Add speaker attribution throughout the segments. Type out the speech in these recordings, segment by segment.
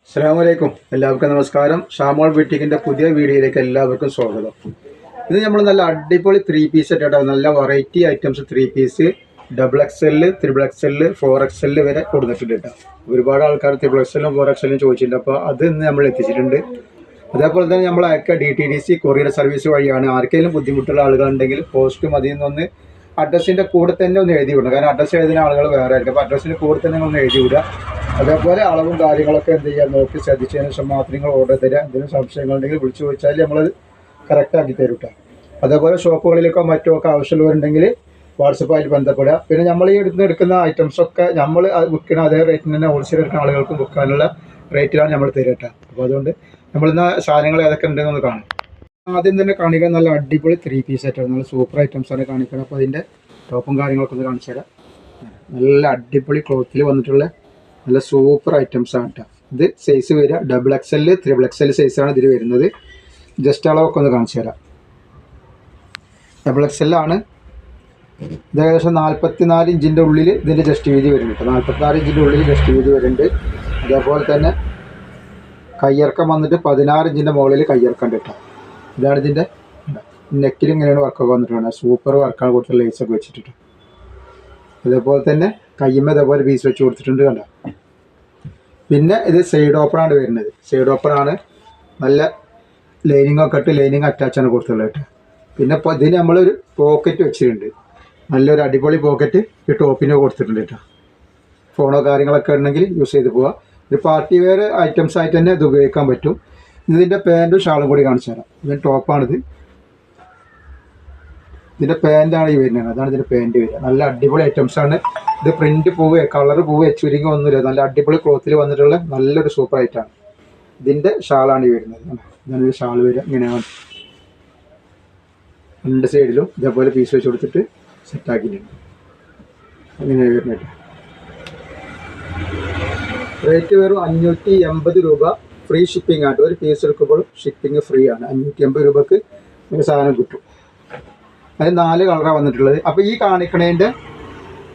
Speaker 1: അസ്സലാമലൈക്കും. എല്ലാവർക്കും നമസ്കാരം. ഷാമോൾ ബുട്ടീക്കിൻ്റെ പുതിയ വീഡിയോയിലേക്ക് എല്ലാവർക്കും സ്വാഗതം. ഇത് നമ്മൾ നല്ല അടിപൊളി 3 പീസ് ആയിട്ടാണ്, നല്ല variety items 3 piece double XL, triple XL, 4XL വരെ കൊടുത്തിട്ടുണ്ട് കേട്ടോ. ഒരുപാട് ആൾക്കാർ ത്രിബിൾ XL-ഉം 4XL-ഉം ചോദിച്ചിട്ടുണ്ട്. അപ്പോൾ അത് ഇന്ന് നമ്മൾ എത്തിച്ചിട്ടുണ്ട്. അതേപോലെ തന്നെ നമ്മൾ അയക്കുക DTDC കൊറിയർ സർവീസ് വഴിയാണ്. ആർക്കെങ്കിലും ബുദ്ധിമുട്ടുള്ള ആളുകളുണ്ടെങ്കിൽ പോസ്റ്റ് മതി എന്നൊന്ന് അഡ്രസ്സിൻ്റെ കൂടെ തന്നെ ഒന്ന് എഴുതി വിടണം. കാരണം അഡ്രസ്സ് എഴുതുന്ന ആളുകൾ വേറെ ആയിരിക്കും. അപ്പോൾ അഡ്രസ്സിൻ്റെ കൂടെ തന്നെ ഒന്ന് എഴുതി വിടുക. അതേപോലെ അളവും കാര്യങ്ങളൊക്കെ എന്ത് ചെയ്യുക നോക്കി ശ്രദ്ധിച്ചതിന് ശേഷം മാത്രം നിങ്ങൾ ഓർഡർ തരിക. എന്തെങ്കിലും സംശയങ്ങളുണ്ടെങ്കിൽ വിളിച്ചു ചോദിച്ചാൽ നമ്മൾ കറക്റ്റാക്കി തരും കേട്ടോ. അതേപോലെ ഷോപ്പുകളിലേക്കോ മറ്റോ ഒക്കെ ആവശ്യമുള്ളവരുണ്ടെങ്കിൽ വാട്സപ്പായി ബന്ധപ്പെടുക. പിന്നെ നമ്മൾ ഈ എടുക്കുന്ന ഐറ്റംസൊക്കെ നമ്മൾ വിൽക്കുന്ന അതേ റേറ്റിന് തന്നെ ഹോൾസെയിൽ എടുക്കുന്ന ആളുകൾക്കും വിൽക്കാനുള്ള റേറ്റിലാണ് നമ്മൾ തരിക കേട്ടോ. അപ്പോൾ അതുകൊണ്ട് നമ്മളിന്ന് സാധനങ്ങൾ ഏതൊക്കെ ഉണ്ടെന്നൊന്ന് കാണും. ആദ്യം തന്നെ കാണിക്കാൻ നല്ല അടിപൊളി 3 പീസ് ആയിട്ടാണ്, നല്ല സൂപ്പർ ഐറ്റംസാണ് കാണിക്കുന്നത്. അപ്പോൾ അതിൻ്റെ ടോപ്പും കാര്യങ്ങളൊക്കെ ഒന്ന് കാണിച്ചു തരാം. നല്ല അടിപൊളി ക്ലോത്തിൽ വന്നിട്ടുള്ള നല്ല സൂപ്പർ ഐറ്റംസാണ് കേട്ടോ. ഇത് സൈസ് വരിക ഡബിൾ XL, ത്രിബിൾ XL സൈസാണ് ഇതിൽ വരുന്നത്. ജസ്റ്റ് അളവൊക്കെ ഒന്ന് കാണിച്ചു തരാം. ഡബിൾ XL ആണ്. ഇത് ഏകദേശം 44 ഇഞ്ചിൻ്റെ ഉള്ളിൽ ഇതിൻ്റെ ജസ്റ്റ് വീതി വരുന്നുണ്ട്. 44 ഇഞ്ചിൻ്റെ ഉള്ളിൽ ജസ്റ്റ് വീതി വരുന്നുണ്ട്. അതേപോലെ തന്നെ കയ്യിറക്കം വന്നിട്ട് 16 ഇഞ്ചിൻ്റെ മുകളിൽ കയ്യിറക്കം ഉണ്ട് കേട്ടോ. ഇതാണ് ഇതിൻ്റെ നെക്കിൽ ഇങ്ങനെയാണ് വർക്കൊക്കെ വന്നിട്ടുണ്ട്. സൂപ്പർ വർക്കാണ് കൊടുത്തിട്ട് ലേസൊക്കെ വെച്ചിട്ട്. അതേപോലെ തന്നെ കയ്യുമ്മ അതേപോലെ പീസ് വെച്ച് കൊടുത്തിട്ടുണ്ട് കണ്ടോ. പിന്നെ ഇത് സൈഡ് ഓപ്പണാണ് വരുന്നത്. സൈഡ് ഓപ്പണാണ്, നല്ല ലൈനിങ്ങൊക്കെ ഇട്ട് ലൈനിങ് അറ്റാച്ചാണ് കൊടുത്തുള്ളത് കേട്ടോ. പിന്നെ ഇപ്പോൾ ഇതിന് നമ്മളൊരു പോക്കറ്റ് വെച്ചിട്ടുണ്ട്. നല്ലൊരു അടിപൊളി പോക്കറ്റ് ഈ ടോപ്പിന് കൊടുത്തിട്ടുണ്ട് കേട്ടോ. ഫോണോ കാര്യങ്ങളൊക്കെ ഉണ്ടെങ്കിൽ യൂസ് ചെയ്ത് പോവുക. ഒരു പാർട്ടി വെയർ ഐറ്റംസ് ആയിട്ട് തന്നെ ഇത് ഉപയോഗിക്കാൻ പറ്റും. ഇതിൻ്റെ പാൻറ്റും ഷാളും കൂടി കാണിച്ചു തരാം. ഇതിൻ്റെ ടോപ്പാണിത്. ഇതിൻ്റെ പാൻറ്റാണ് ഈ വരുന്നത്. അതാണ് ഇതിൻ്റെ പാൻറ്റ് വരിക. നല്ല അടിപൊളി ഐറ്റംസാണ്. ഇത് പ്രിൻറ്റ് പൂവ് കളർ പൂവ് ചുരുങ്ങി ഒന്നുമില്ല. നല്ല അടിപൊളി ക്ലോത്തിൽ വന്നിട്ടുള്ള നല്ലൊരു സൂപ്പർ ഐറ്റമാണ്. ഇതിൻ്റെ ഷാളാണ് ഈ വരുന്നത്. ഇതാണ് ഒരു ഷാൾ വരിക. ഇങ്ങനെയാണ് രണ്ട് സൈഡിലും ഇതേപോലെ പീസ് വെച്ച് കൊടുത്തിട്ട് സെറ്റാക്കിയിട്ടുണ്ട്. ഇങ്ങനെ വരുന്നത്. റേറ്റ് വെറും 580 രൂപ. ഫ്രീ ഷിപ്പിംഗ് ആയിട്ട് ഒരു പീസ് എടുക്കുമ്പോൾ ഷിപ്പിംഗ് ഫ്രീ ആണ്. 580 രൂപക്ക് ഒരു സാധനം കിട്ടും. അത് 4 കളറാണ് വന്നിട്ടുള്ളത്. അപ്പോൾ ഈ കാണിക്കണേൻ്റെ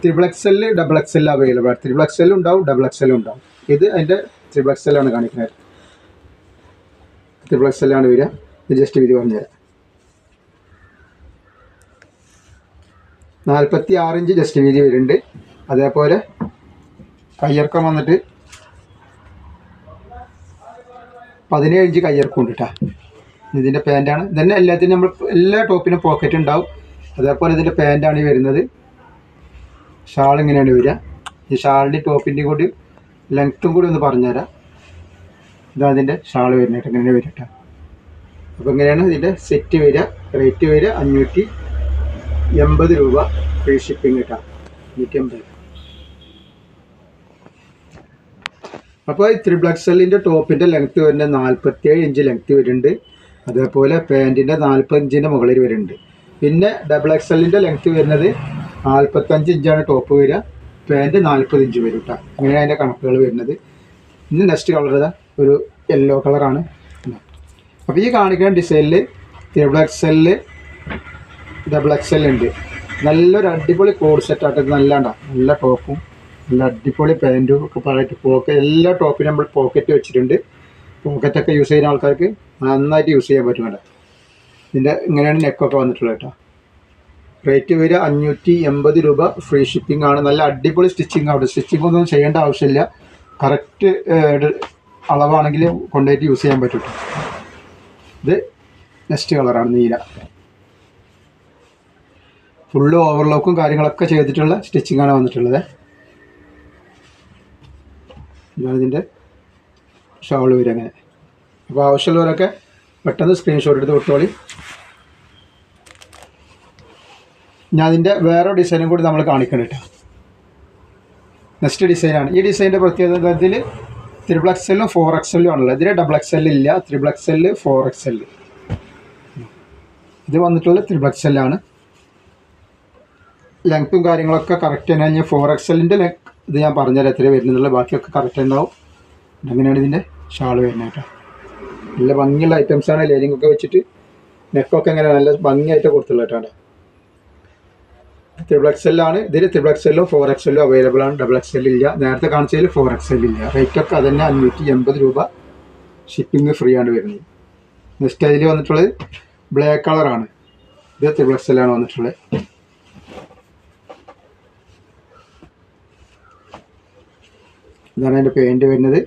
Speaker 1: triple XL, double XL available ആണ്. ത്രിബിൾ XL ഉണ്ടാവും, ഡബിൾ XL ഉണ്ടാവും. ഇത് അതിൻ്റെ ത്രിബിൾ XL ആണ് കാണിക്കുന്നത്. ത്രിബിൾ XL ആണ് വരിക. ഇത് ജസ്റ്റ് വീതി പറഞ്ഞുതരാം. 46 ഇഞ്ച് ജസ്റ്റ് വീതി വരുന്നുണ്ട്. അതേപോലെ കയ്യിറക്കം വന്നിട്ട് 17 ഇഞ്ച് കയ്യിറക്കം ഉണ്ട് കേട്ടോ. ഇതിൻ്റെ പാൻറ്റാണ്. ഇതന്നെ എല്ലാത്തിനും നമ്മൾ എല്ലാ ടോപ്പിനും പോക്കറ്റ് ഉണ്ടാവും. അതേപോലെ ഇതിൻ്റെ പാൻറ്റാണ് ഈ വരുന്നത്. ഷാൾ ഇങ്ങനെയാണ് വരിക. ഈ ഷാളിൻ്റെ ടോപ്പിൻ്റെ കൂടി ലെങ്ത്തും കൂടി ഒന്ന് പറഞ്ഞുതരാം. ഇതാണ് ഇതിൻ്റെ ഷാൾ വരുന്നത്. ഇങ്ങനെ വരും കേട്ടോ. അപ്പോൾ ഇങ്ങനെയാണ് ഇതിൻ്റെ സെറ്റ് വരിക. റേറ്റ് വരിക 580 രൂപ. ഫ്രീ ഷിപ്പിംഗ് കേട്ടോ. 580. അപ്പോൾ ഈ ത്രിബിൾ XL-ൻ്റെ ടോപ്പിൻ്റെ ലെങ്ത്ത് വരുന്നത് 47 ഇഞ്ച് ലെങ്ത്ത് വരുന്നുണ്ട്. അതേപോലെ പാൻറ്റിൻ്റെ 40 ഇഞ്ചിൻ്റെ മുകളിൽ വരുന്നുണ്ട്. പിന്നെ ഡബിൾ XL-ൻ്റെ ലെങ്ത്ത് വരുന്നത് 45 ഇഞ്ചാണ് ടോപ്പ് വരിക. പാൻറ്റ് 40 ഇഞ്ച് വരും കേട്ടോ. അങ്ങനെയാണ് അതിൻ്റെ കണക്കുകൾ വരുന്നത്. ഇനി നെക്സ്റ്റ് കളർ ഇതാ ഒരു യെല്ലോ കളറാണ്. അപ്പോൾ ഈ കാണിക്കുന്ന ഡിസൈനിൽ ത്രിബിൾ XL, ഡബിൾ XL ഉണ്ട്. നല്ലൊരു അടിപൊളി കോഡ് സെറ്റായിട്ട് നല്ല ടോപ്പും നല്ല അടിപൊളി പാൻറ്റും ഒക്കെ പറഞ്ഞിട്ട് എല്ലാ ടോപ്പിനും നമ്മൾ പോക്കറ്റ് വെച്ചിട്ടുണ്ട്. പോക്കറ്റൊക്കെ യൂസ് ചെയ്യുന്ന ആൾക്കാർക്ക് നന്നായിട്ട് യൂസ് ചെയ്യാൻ പറ്റും കേട്ടോ. ഇതിൻ്റെ ഇങ്ങനെയാണ് നെക്കൊക്കെ വന്നിട്ടുള്ളത് കേട്ടോ. റേറ്റ് വരിക 580 രൂപ. ഫ്രീ ഷിപ്പിംഗ് ആണ്. നല്ല അടിപൊളി സ്റ്റിച്ചിങ് അവിടെ. സ്റ്റിച്ചിങ് ഒന്നും ചെയ്യേണ്ട ആവശ്യമില്ല. കറക്റ്റ് അളവാണെങ്കിൽ കൊണ്ടുപോയിട്ട് യൂസ് ചെയ്യാൻ പറ്റും. ഇത് നെക്സ്റ്റ് കളറാണ് നീല. ഫുള്ള് ഓവർലോക്കും കാര്യങ്ങളൊക്കെ ചെയ്തിട്ടുള്ള സ്റ്റിച്ചിങ് ആണ് വന്നിട്ടുള്ളത്. ഇതാണ് ഇതിൻ്റെ ഷാൾ വരും അങ്ങനെ. അപ്പോൾ ആവശ്യമുള്ളവരൊക്കെ പെട്ടെന്ന് സ്ക്രീൻഷോട്ട് എടുത്ത് വിട്ടോളി. ഞാൻ അതിൻ്റെ വേറെ ഡിസൈനും കൂടി നമ്മൾ കാണിക്കണം കേട്ടോ. നെക്സ്റ്റ് ഡിസൈനാണ്. ഈ ഡിസൈൻ്റെ പ്രത്യേകത ഇതിൽ ത്രിബിൾ XL-ഉം 4XL-ഉം ആണുള്ളത്. ഇതിൽ ഡബിൾ XL ഇല്ല. Triple XL, 4XL. ഇത് വന്നിട്ടുള്ള ത്രിബിൾ XL ആണ്. ലെങ്ത്തും കാര്യങ്ങളൊക്കെ കറക്റ്റ് തന്നെ. ഞാൻ 4XL-ൻ്റെ ഇത് ഞാൻ പറഞ്ഞുതരാം എത്ര വരുന്നുള്ള. ബാക്കിയൊക്കെ കറക്റ്റ് ഉണ്ടാവും. അങ്ങനെയാണ് ഇതിൻ്റെ ഷാൾ വരുന്നത് കേട്ടോ. നല്ല ഭംഗിയുള്ള ഐറ്റംസാണ്. ലൈനിങ്ങൊക്കെ വെച്ചിട്ട് നെക്കൊക്കെ എങ്ങനെ നല്ല ഭംഗിയായിട്ട് കൊടുത്തുള്ളത് കേട്ടോ. 3XL ആണ്. ഇതിൽ 3XL 4XL അവൈലബിൾ ആണ്. XXL ഇല്ല. നേരത്തെ കാണിച്ചതിൽ 4XL ഇല്ല. റേറ്റൊക്കെ അതന്നെ 580 രൂപ. ഷിപ്പിംഗ് ഫ്രീ ആണ് വരുന്നത്. നെക്സ്റ്റ് അതിൽ വന്നിട്ടുള്ളത് ബ്ലാക്ക് കളറാണ്. ഇത് 3XL ആണ് വന്നിട്ടുള്ളത്. ഇതാണ് അതിൻ്റെ പെയിൻറ്റ് വരുന്നത്.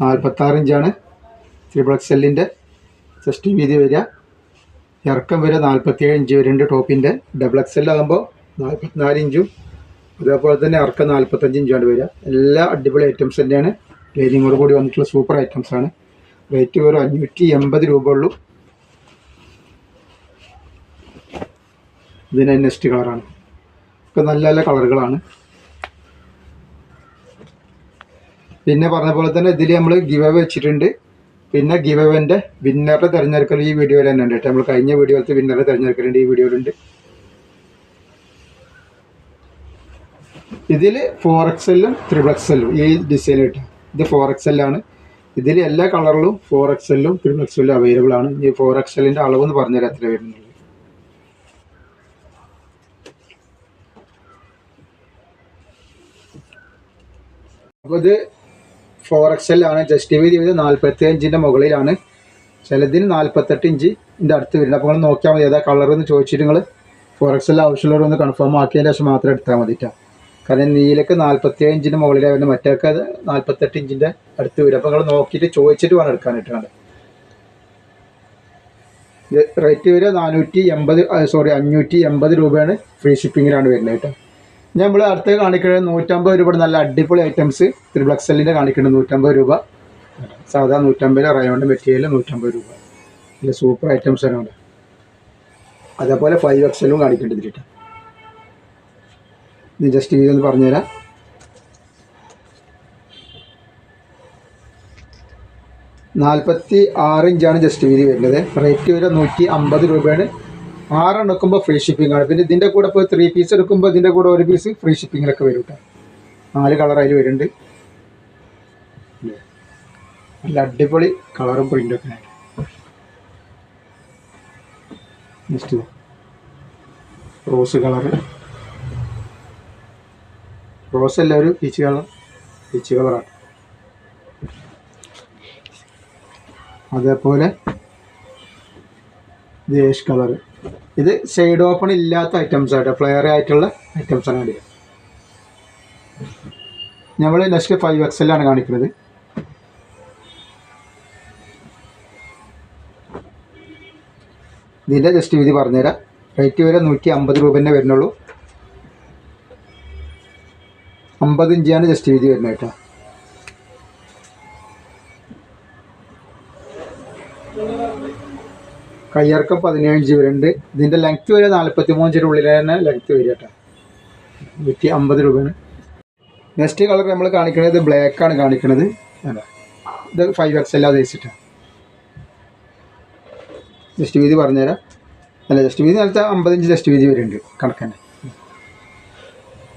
Speaker 1: 46 ഇഞ്ചാണ് 3XLൻ്റെ ചെസ്റ്റ് വീതി വരിക. ഇറക്കം വരെ 47 ഇഞ്ച് വരുന്നുണ്ട് ടോപ്പിൻ്റെ. XXL ആകുമ്പോൾ 44 ഇഞ്ചും അതേപോലെ തന്നെ ഇറക്കം 45 ഇഞ്ചാണ് വരിക. എല്ലാ അടിപൊളി ഐറ്റംസ് തന്നെയാണ്. ലൈനിങ്ങോട് കൂടി വന്നിട്ടുള്ള സൂപ്പർ ഐറ്റംസാണ്. റേറ്റ് ഒരു 580 രൂപ ഉള്ളൂ. ഇതിന് നെക്സ്റ്റ് കളറാണ്. ഒക്കെ നല്ല നല്ല കളറുകളാണ്. പിന്നെ പറഞ്ഞ പോലെ തന്നെ ഇതിൽ നമ്മൾ ഗിവ് അവേ വെച്ചിട്ടുണ്ട്. പിന്നെ ഗിവ് അവേൻ്റെ വിന്നറുടെ തിരഞ്ഞെടുക്കൽ ഈ വീഡിയോയിൽ തന്നെ ഉണ്ട് കേട്ടോ. നമ്മൾ കഴിഞ്ഞ വീഡിയോയിലത്തെ വിന്നറുടെ തിരഞ്ഞെടുക്കലുണ്ട് ഈ വീഡിയോയിലുണ്ട്. ഇതിൽ 4XLും 3XLും ഈ ഡിസൈൻ കിട്ടും. ഇത് 4XL ആണ്. ഇതിൽ എല്ലാ കളറിലും 4XLും 3XLും അവൈലബിൾ ആണ്. ഈ 4XLൻ്റെ അളവെന്ന് പറഞ്ഞുതരാം എത്ര വരുന്നുള്ളൂ. അപ്പോൾ ഇത് 4XL ആണ്. ജസ്റ്റ് വീതി 45 ഇഞ്ചിൻ്റെ മുകളിലാണ്. ചിലതിന് 48 ഇഞ്ചിൻ്റെ അടുത്ത് വരുന്നത്. അപ്പോൾ നിങ്ങൾ നോക്കിയാൽ മതി ഏതാ കളറെന്ന് ചോദിച്ചിട്ട് നിങ്ങൾ 4XL ആവശ്യമുള്ളവരൊന്ന് കൺഫേം ആക്കിയതിന് ശേഷം മാത്രം എടുത്താൽ മതിട്ടാ. കാരണം നീലക്ക് 47 ഇഞ്ചിൻ്റെ മുകളിലാണ് വരുന്നത്. മറ്റേക്ക് 48 ഇഞ്ചിൻ്റെ അടുത്ത് വരും. അപ്പോൾ നിങ്ങൾ നോക്കിയിട്ട് ചോദിച്ചിട്ട് വേണം എടുക്കാനായിട്ടാണ്. റേറ്റ് വരെ 580 രൂപയാണ്. ഫ്രീ ഷിപ്പിങ്ങിലാണ് വരുന്നത് കേട്ടോ. നമ്മൾ അടുത്ത് കാണിക്കുന്നത് 150 രൂപ നല്ല അടിപൊളി ഐറ്റംസ് 3XLൻ്റെ കാണിക്കുന്നത് 150 രൂപ. സാധാ 150 റയോണ്ട് മെറ്റീരിയൽ 150 രൂപ. നല്ല സൂപ്പർ ഐറ്റംസ് ആണ് അവിടെ. അതേപോലെ 5XLും കാണിക്കേണ്ടതിട്ട്. ഇത് ജസ്റ്റ് വീതി ഒന്ന് പറഞ്ഞുതരാം. നാൽപ്പത്തി 6 ഇഞ്ചാണ് ജസ്റ്റ് വീതി വരുന്നത്. റേറ്റ് വരെ 150 രൂപയാണ്. 6 എടുക്കുമ്പോൾ ഫ്രീ ഷിപ്പിംഗ് ആണ്. പിന്നെ ഇതിൻ്റെ കൂടെ ഇപ്പോൾ 3 പീസ് എടുക്കുമ്പോൾ ഇതിൻ്റെ കൂടെ 1 പീസ് ഫ്രീ ഷിപ്പിങ്ങിലൊക്കെ വരും കേട്ടോ. 4 കളർ അതിൽ വരുന്നുണ്ട്. നല്ല അടിപൊളി കളറും പ്രിൻ്റൊക്കെ ആയിട്ട്. Next rose colour. റോസ് അല്ല, ഒരു പീച്ച് കളറാണ്. അതേപോലെ ദേശ് കളറ്. ഇത് സൈഡ് ഓപ്പൺ ഇല്ലാത്ത ഐറ്റംസ് ആയിട്ട് ഫ്ലെയർ ആയിട്ടുള്ള ഐറ്റംസാണ് വേണ്ടത്. നമ്മൾ നെക്സ്റ്റ് 5XL ആണ് കാണിക്കുന്നത്. ഇതിൻ്റെ ജസ്റ്റ് വീതി പറഞ്ഞുതരാം. റേറ്റ് വരെ 150 രൂപ തന്നെ വരുന്നുള്ളൂ. 50 ഇഞ്ചാണ് ജസ്റ്റ് വീതി വരുന്നത് കേട്ടോ. കയ്യിറക്കം 17 ഇഞ്ച് വരുന്നുണ്ട്. ഇതിൻ്റെ ലെങ്ത്ത് വരെ 43 ഇഞ്ചിൻ്റെ ഉള്ളിൽ തന്നെ ലെങ്ത്ത് വരിക കേട്ടോ. 150 രൂപയാണ്. നെക്സ്റ്റ് കളർ നമ്മൾ കാണിക്കുന്നത് ബ്ലാക്കാണ് കാണിക്കുന്നത്. ഇത് 5XL ഉദ്ദേശിച്ചിട്ടാണ്. ജസ്റ്റ് വീതി പറഞ്ഞുതരാം. അല്ല, ജസ്റ്റ് വീതി നേരത്തെ 50 ഇഞ്ച് ജസ്റ്റ് വീതി വരുന്നുണ്ട് കണക്കന്നെ.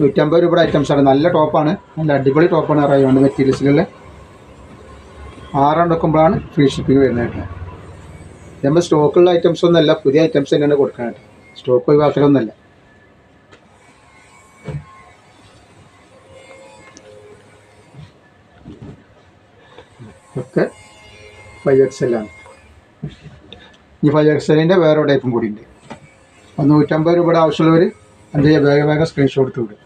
Speaker 1: 150 രൂപയുടെ ഐറ്റംസാണ്. നല്ല ടോപ്പാണ്. നല്ല അടിപൊളി ടോപ്പാണ്. റയോണ്ട് മെറ്റീരിയൽസിലുള്ള 6 എടുക്കുമ്പോഴാണ് ഫ്രീ ഷിപ്പിംഗ് വരുന്നത് കേട്ടോ. നമ്മൾ സ്റ്റോക്കുള്ള ഐറ്റംസ് ഒന്നുമല്ല, പുതിയ ഐറ്റംസ് തന്നെയാണ് കൊടുക്കാനായിട്ട്. സ്റ്റോക്ക് ഒഴിവാക്കലൊന്നുമല്ല. ഒക്കെ 5XL ആണ്. ഈ 5XLൻ്റെ വേറെ ടൈപ്പും കൂടി ഉണ്ട്. 150 രൂപയുടെ ആവശ്യമുള്ളവർ എന്ത് ചെയ്യുക, വേഗം സ്ക്രീൻഷോട്ട് എടുത്ത് വിടും.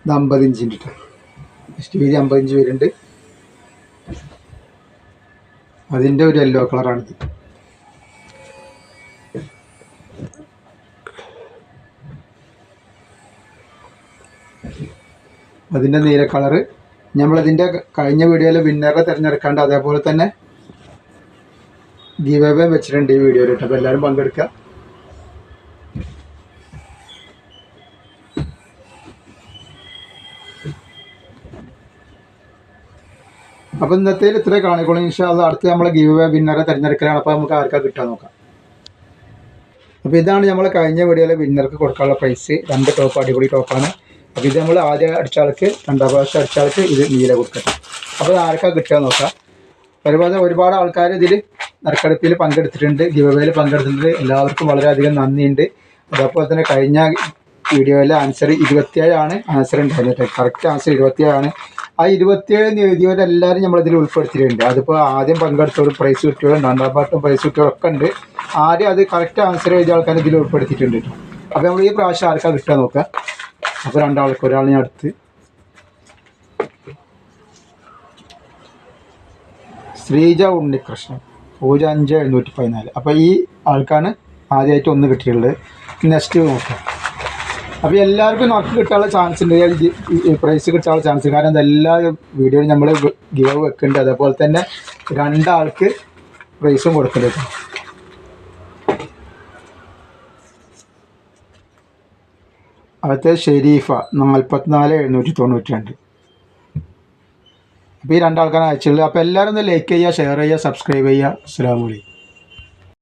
Speaker 1: ഇത് 50 ഇഞ്ചിൻ്റെ ജസ്റ്റ് വീതി 50 ഇഞ്ച് വരുന്നുണ്ട്. അതിൻ്റെ ഒരു യെല്ലോ കളറാണിത്. അതിൻ്റെ നീല കളറ്. നമ്മളതിൻ്റെ കഴിഞ്ഞ വീഡിയോയിൽ വിന്നറെ തിരഞ്ഞെടുക്കാണ്ട് അതേപോലെ തന്നെ ഗീവ് അവേ വെച്ചിട്ടുണ്ട് ഈ വീഡിയോയിൽ കേട്ടോ. അപ്പോൾ എല്ലാവരും പങ്കെടുക്കുക. അപ്പോൾ ഇന്നത്തെ ഇത്രേ കാണിക്കോളൂ. ഇൻഷാ അല്ലാഹ് അടുത്ത് നമ്മളെ ഗീവ് അവേ വിന്നറെ തിരഞ്ഞെടുക്കലാണ്. അപ്പോൾ നമുക്ക് ആർക്കാ കിട്ടാൻ നോക്കാം. അപ്പോൾ ഇതാണ് നമ്മൾ കഴിഞ്ഞ വീഡിയോയിലെ വിന്നർക്ക് കൊടുക്കാനുള്ള പ്രൈസ്. 2 ടോപ്പ്, അടിപൊളി ടോപ്പാണ്. അപ്പോൾ ഇത് നമ്മൾ ആദ്യം അടിച്ച ആൾക്ക്, 2ാം പ്രാവശ്യം അടിച്ച ആൾക്ക് ഇത് നീല കൊടുക്കട്ടെ. അപ്പോൾ ആർക്കാ കിട്ടുക നോക്കാം. അതുപോലെ ഒരുപാട് ആൾക്കാർ ഇതിൽ നറുക്കെടുപ്പിൽ പങ്കെടുത്തിട്ടുണ്ട്, ഗിവ്-അവേയിൽ പങ്കെടുത്തിട്ടുണ്ട്. എല്ലാവർക്കും വളരെയധികം നന്ദിയുണ്ട്. അതേപോലെ തന്നെ കഴിഞ്ഞ വീഡിയോയിലെ ആൻസർ 27 ആണ് ആൻസർ ഉണ്ടായിരുന്നത്. കറക്റ്റ് ആൻസർ 27 ആണ്. ആ 27 എഴുതിയവരെല്ലാവരും നമ്മളിതിൽ ഉൾപ്പെടുത്തിയിട്ടുണ്ട്. അതിപ്പോൾ ആദ്യം പങ്കെടുത്തവരും പ്രൈസ് കിട്ടിയവരും രണ്ടാം പാട്ടും പ്രൈസ് കിട്ടിയവരൊക്കെ ഉണ്ട്. ആദ്യം അത് കറക്റ്റ് ആൻസർ എഴുതിയ ആൾക്കാർ ഇതിൽ ഉൾപ്പെടുത്തിയിട്ടുണ്ട്. അപ്പോൾ നമ്മൾ ഈ പ്രാവശ്യം ആർക്കാണ് കിട്ടുക നോക്കുക. അപ്പോൾ രണ്ടാൾക്ക്, ഒരാളിനെ അടുത്ത് ശ്രീജ ഉണ്ണികൃഷ്ണൻ 05-714. അപ്പോൾ ഈ ആൾക്കാണ് ആദ്യമായിട്ട് 1 കിട്ടിയിട്ടുള്ളത്. നെക്സ്റ്റ് നോക്കാം. അപ്പോൾ എല്ലാവർക്കും നറുക്ക് കിട്ടാനുള്ള ചാൻസ് ഉണ്ട്, പ്രൈസ് കിട്ടാനുള്ള ചാൻസ്. കാരണം എല്ലാ വീഡിയോയും നമ്മൾ ഗിവ് വെക്കുന്നുണ്ട്. അതേപോലെ തന്നെ 2 ആൾക്ക് പ്രൈസും കൊടുക്കുന്നുണ്ട്. അടുത്ത ഷെരീഫ 44-792. അപ്പോൾ ഈ 2 ആൾക്കാരാണ് അയച്ചുള്ളത്. അപ്പോൾ എല്ലാവരും ഒന്ന് ലൈക്ക് ചെയ്യുക, ഷെയർ ചെയ്യുക, സബ്സ്ക്രൈബ് ചെയ്യുക. അസ്സലാമു അലൈക്കും.